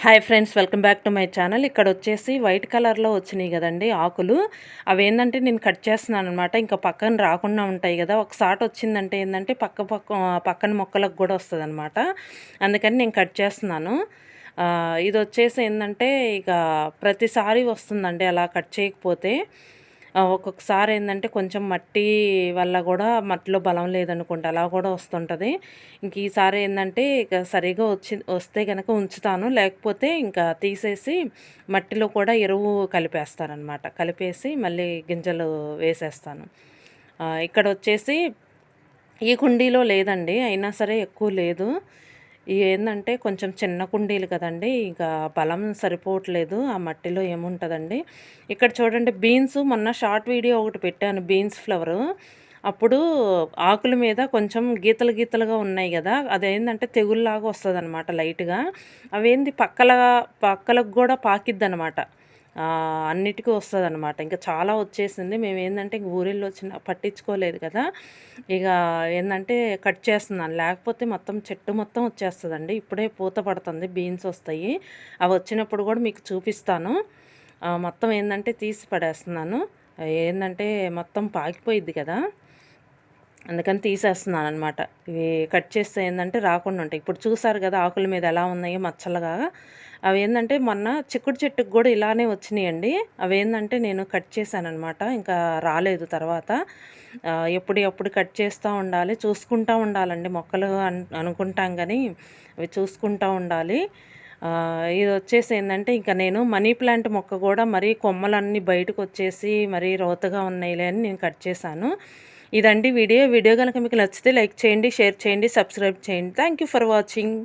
Hi friends, welcome back to my channel. ఇక్కడ వచ్చేసి white కలర్లో వచ్చినాయి కదండి ఆకులు. అవి ఏంటంటే నేను కట్ చేస్తున్నాను అనమాట. ఇంకా పక్కన రాకుండా ఉంటాయి కదా, ఒకసారి వచ్చిందంటే ఏంటంటే పక్కన మొక్కలకు కూడా వస్తుంది అనమాట. అందుకని నేను కట్ చేస్తున్నాను. ఇది వచ్చేసి ఏంటంటే ఇక ప్రతిసారి వస్తుందండి అలా కట్ చేయకపోతే. ఒక్కొక్కసారి ఏంటంటే కొంచెం మట్టి వల్ల కూడా మట్టిలో బలం లేదనుకుంటా, అలా కూడా వస్తుంటుంది. ఇంక ఈసారి ఏంటంటే ఇక సరిగా వస్తే కనుక ఉంచుతాను, లేకపోతే ఇంకా తీసేసి మట్టిలో కూడా ఎరువు కలిపేస్తానమాట. కలిపేసి మళ్ళీ గింజలు వేసేస్తాను. ఇక్కడ వచ్చేసి ఈ కుండీలో లేదండి, అయినా సరే ఎక్కువ లేదు. ఏందంటే కొంచెం చిన్న కుండీలు కదండీ, ఇక బలం సరిపోవట్లేదు. ఆ మట్టిలో ఏముంటదండి. ఇక్కడ చూడండి, బీన్స్ మొన్న షార్ట్ వీడియో ఒకటి పెట్టాను, బీన్స్ ఫ్లవరు. అప్పుడు ఆకుల మీద కొంచెం గీతలు గీతలుగా ఉన్నాయి గదా, అదేందంటే తెగుల్లాగా వస్తదనమాట లైట్‌గా. అవేంది పక్కలకు గూడా పాకిద్దనమాట. అన్నిటికి వస్తదనమాట. ఇంకా చాలా వచ్చేసింది. మేమేందంటే ఇంక ఊరెళ్ళొచ్చిన పట్టించుకోలేదు కదా, ఇక ఏందంటే కట్ చేస్తున్నాను. లేకపోతే మొత్తం చెట్టు మొత్తం వచ్చేస్తదండి. ఇప్పుడే పూత పడుతుంది, బీన్స్ వస్తాయి. అవి వచ్చినప్పుడు కూడా మీకు చూపిస్తాను. మొత్తం ఏందంటే తీసి పడేస్తున్నాను. ఏందంటే మొత్తం పాకిపోయిద్ది కదా, అందుకని తీసేస్తున్నాననమాట. ఇవి కట్ చేస్తే ఏందంటే రాకుండా ఉంటాయి. ఇప్పుడు చూసారు కదా ఆకుల మీద ఎలా ఉన్నాయో మచ్చలుగా. అవేందంటే మొన్న చిక్కుడు చెట్టుకి గూడా ఇలానే వచ్చినియండి. అవేందంటే నేను కట్ చేశాననమాట. ఇంకా రాలేదు తర్వాత. ఎప్పుడు కట్ చేస్తూ ఉండాలి, చూసుకుంటా ఉండాలండి. మొక్కలు అనుకుంటాం గానీ అవి చూసుకుంటా ఉండాలి. ఇదొచ్చేసి ఏందంటే ఇంక నేను మనీ ప్లాంట్ మొక్క గూడా మరీ కొమ్మలన్నీ బయటకొచ్చేసి మరీ రోతగా ఉన్నాయిలే అని నేను కట్ చేశాను. ఇదండి వీడియో. వీడియో గనక మీకు నచ్చితే లైక్ చేయండి, షేర్ చేయండి, సబ్స్క్రైబ్ చేయండి. Thank you for watching.